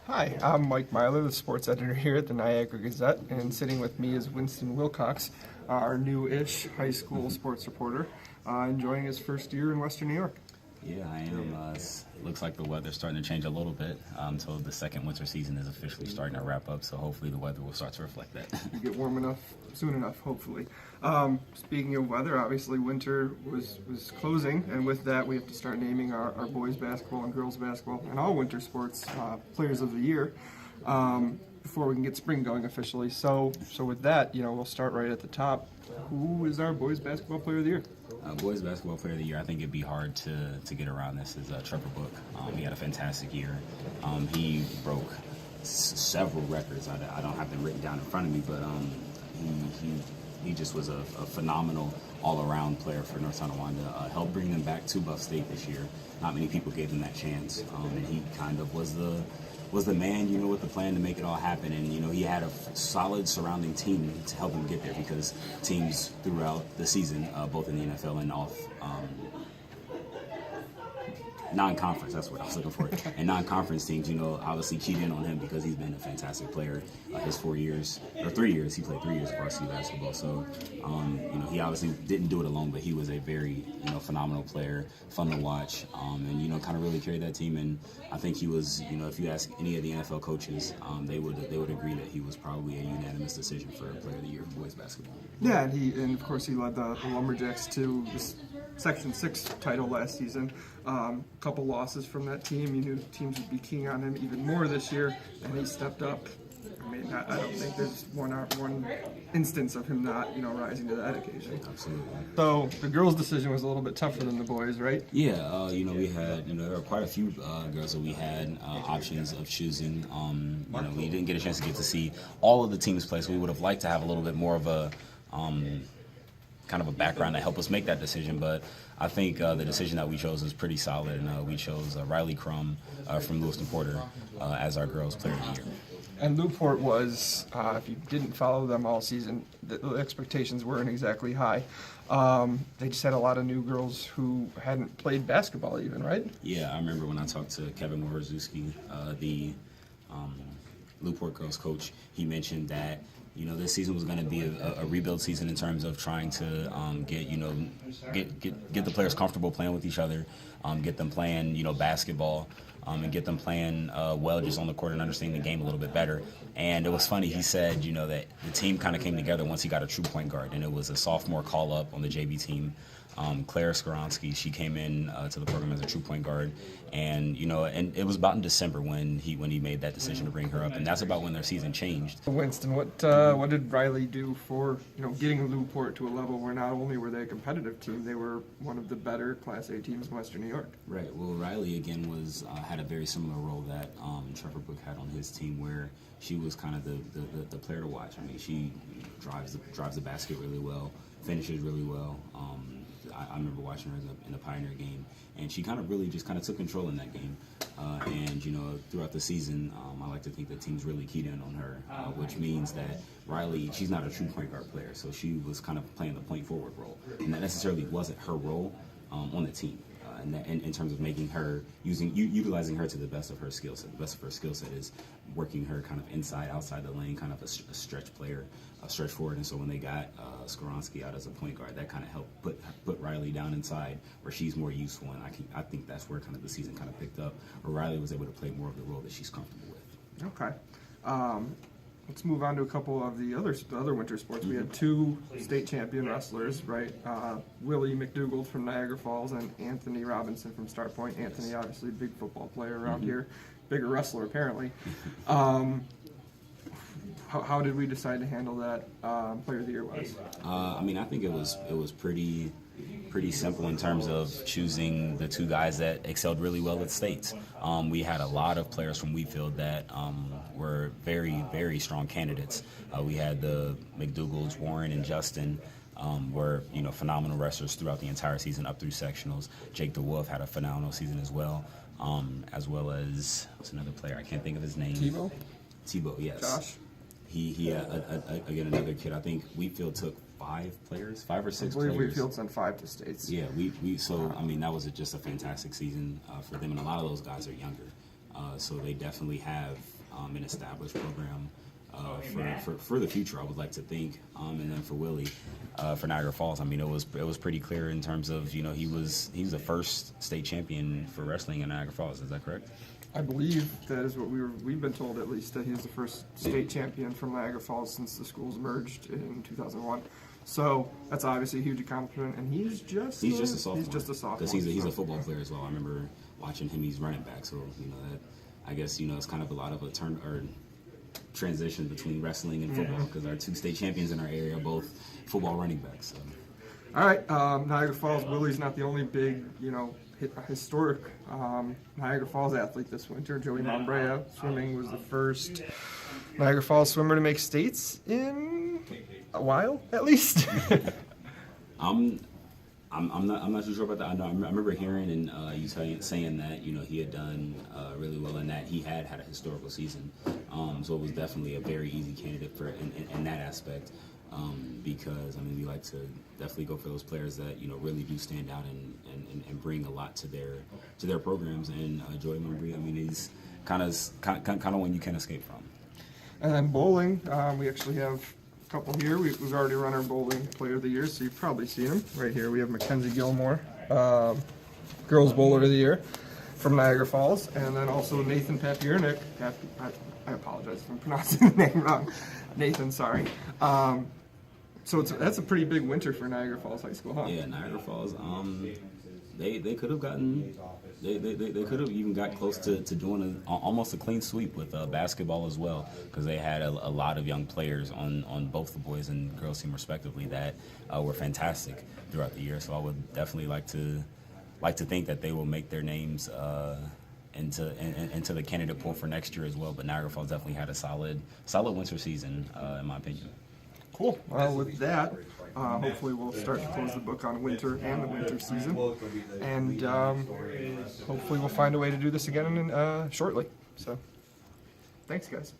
Hi, I'm Mike Meiler, the sports editor here at the Niagara Gazette, and sitting with me is Winston Wilcox, our new-ish high school sports reporter, enjoying his first year in Western New York. Yeah, I am. Looks like the weather's starting to change a little bit. So the second winter season is officially starting to wrap up. So hopefully the weather will start to reflect that. You get warm enough soon enough, hopefully. Speaking of weather, obviously winter was closing, and with that we have to start naming our boys basketball and girls basketball and all winter sports players of the year before we can get spring going officially. So with that, we'll start right at the top. Who is our boys basketball player of the year? Boys basketball player of the year, I think it'd be hard to get around this, is Trevor Book. He had a fantastic year. He broke several records. I don't have them written down in front of me, but he just was a phenomenal all-around player for North Tonawanda. Helped bring them back to Buff State this year. Not many people gave him that chance, and he kind of was the man, with the plan to make it all happen. And, he had a solid surrounding team to help him get there, because teams throughout the season, both in the NFL and off non-conference, that's what I was looking for. And non-conference teams, obviously keyed in on him because he's been a fantastic player. His 3 years, he played 3 years of varsity basketball. So, he obviously didn't do it alone, but he was a very, phenomenal player, fun to watch, and, kind of really carried that team. And I think he was, if you ask any of the NFL coaches, they would agree that he was probably a unanimous decision for Player of the Year for boys basketball. Yeah, and of course he led the Lumberjacks to this Section 6 title last season. Couple losses from that team. You knew teams would be keying on him even more this year, and he stepped up. I don't think there's one instance of him not, rising to that occasion. Absolutely. So the girls' decision was a little bit tougher than the boys, right? Yeah, we had, there were quite a few girls that we had options of choosing. We didn't get a chance to get to see all of the teams play, so we would have liked to have a little bit more of a kind of a background to help us make that decision, but I think the decision that we chose was pretty solid, and we chose Riley Crum from Lewiston Porter as our girls' player of the year. And Newport was, if you didn't follow them all season, the expectations weren't exactly high. They just had a lot of new girls who hadn't played basketball even, right? Yeah, I remember when I talked to Kevin Morzewski, the Newport girls coach, he mentioned that this season was going to be a rebuild season in terms of trying to get the players comfortable playing with each other, get them playing basketball, and get them playing well just on the court and understanding the game a little bit better. And it was funny, he said that the team kind of came together once he got a true point guard, and it was a sophomore call up on the JV team. Claire Skoronsky, she came in to the program as a true point guard, and and it was about in December when he made that decision to bring her up, and that's about when their season changed. Winston, what did Riley do for getting Newport to a level where not only were they a competitive team, they were one of the better Class A teams in Western New York? Right. Well, Riley again had a very similar role that Trevor Book had on his team, where she was kind of the player to watch. I mean, she drives the basket really well, finishes really well. I remember watching her in the Pioneer game, and she kind of really just took control in that game. And throughout the season, I like to think that teams really keyed in on her, which means that Riley, she's not a true point guard player, so she was kind of playing the point forward role, and that necessarily wasn't her role on the team. In terms of making her, utilizing her to the best of her skill set. The best of her skill set is working her kind of inside, outside the lane, kind of a stretch player, a stretch forward. And so when they got Skoronsky out as a point guard, that kind of helped put Riley down inside where she's more useful. And I think that's where kind of the season kind of picked up, where Riley was able to play more of the role that she's comfortable with. Okay. Let's move on to a couple of the other winter sports. We had two state champion wrestlers, right? Willie McDougald from Niagara Falls and Anthony Robinson from Star Point. Anthony, obviously a big football player around here, bigger wrestler apparently. How did we decide to handle that player of the year wise? I think it was pretty simple in terms of choosing the two guys that excelled really well at states. We had a lot of players from Wheatfield that were very, very strong candidates. We had the McDougalds, Warren and Justin, were phenomenal wrestlers throughout the entire season up through sectionals. Jake DeWolf had a phenomenal season as well as what's another player, I can't think of his name. Tebow, yes. Josh? He again, another kid. I think Wheatfield took 5 or 6 I players. Wheatfield sent 5 to states. Yeah, that was just a fantastic season for them, and a lot of those guys are younger. So they definitely have an established program for the future, I would like to think. And then for Willie, for Niagara Falls, I mean, it was pretty clear in terms of, he was the first state champion for wrestling in Niagara Falls. Is that correct? I believe that is what we've been told, at least, that he's the first state champion from Niagara Falls since the schools merged in 2001. So that's obviously a huge accomplishment, and he's just a sophomore. He's just a sophomore because he's a football player as well. I remember watching him; he's running back. So that I guess it's kind of a lot of a transition between wrestling and football because our two state champions in our area are both football running backs. So. All right, Niagara Falls. Willie's not the only big historic Niagara Falls athlete this winter. Joey Mombrea swimming was the first Niagara Falls swimmer to make states in a while, at least. I'm not too sure about that. I remember hearing and you saying that he had done really well in that he had a historical season. So it was definitely a very easy candidate for in that aspect. Because we like to definitely go for those players that really do stand out and bring a lot to their programs. And Joey Mombrea, he's kind of one you can't escape from. And then bowling, we actually have a couple here. We've already run our bowling player of the year, so you've probably seen them right here. We have Mackenzie Gilmore, girls bowler of the year from Niagara Falls, and then also Nathan Papiernik. I apologize if I'm pronouncing the name wrong. Nathan, sorry. So that's a pretty big winter for Niagara Falls High School, huh? Yeah, Niagara Falls. They could have gotten. They could have even got close to doing almost a clean sweep with basketball as well, because they had a lot of young players on both the boys and girls team respectively that were fantastic throughout the year. So I would definitely like to think that they will make their names into the candidate pool for next year as well. But Niagara Falls definitely had a solid winter season in my opinion. Cool. Well, with that, hopefully we'll start to close the book on winter and the winter season, and hopefully we'll find a way to do this again shortly. So, thanks, guys.